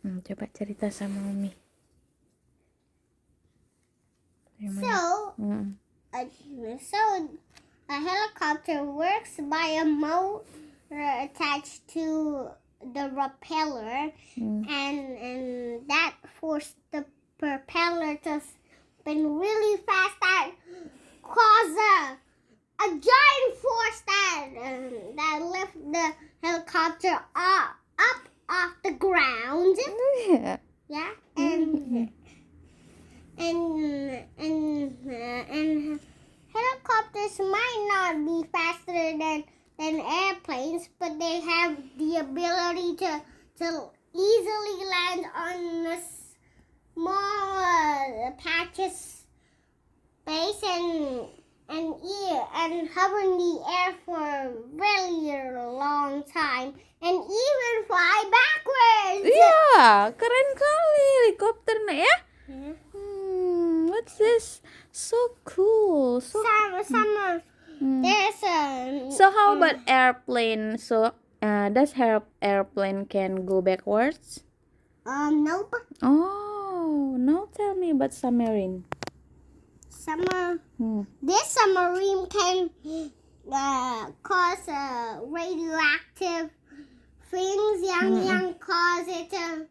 Coba cerita sama Umi. So a helicopter works by a motor attached to the propeller, and that forced the propeller to spin really fast and cause a giant force that lift the helicopter up off the ground. Yeah, and helicopters might not be faster than airplanes, but they have the ability to easily land on a small patches space and hover in the air for a really long time and even fly backwards. Iya, keren kali helikopternya ya. Yeah. What's this? So cool. There's So how about airplane? So does airplane can go backwards? nope. Oh, now tell me about submarine. This submarine can cause radioactive things yang cause it to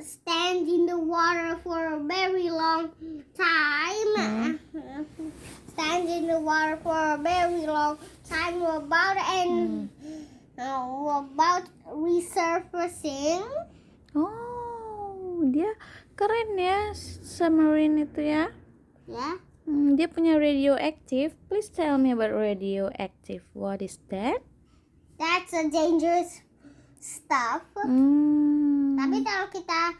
stand in the water for a very long time. Stand in the water for a very long time about resurfacing. Oh, dia keren ya submarine itu ya. Yeah. Dia punya radioactive. Please tell me about radioactive. What is that? That's a dangerous stuff. Tapi kalau kita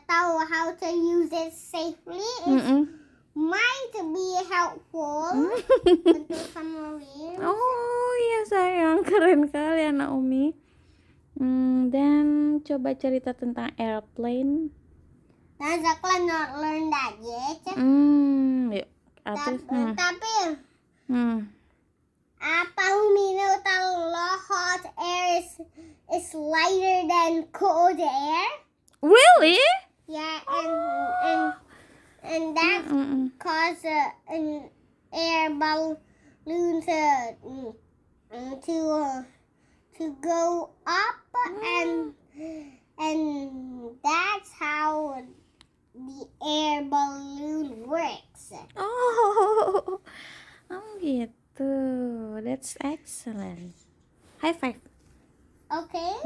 tahu how to use it safely, it might be helpful untuk submarine. Oh iya sayang, keren kali anak Umi. Dan coba cerita tentang airplane. Nah, Zakirullah not learn that yet. Yuk. Tapi apa Umi tahu hot air is lighter than cold air? Really? Yeah, and that cause an air balloon to go up, and that's how the air balloon works. Oh gitu. That's excellent. High five. Okay.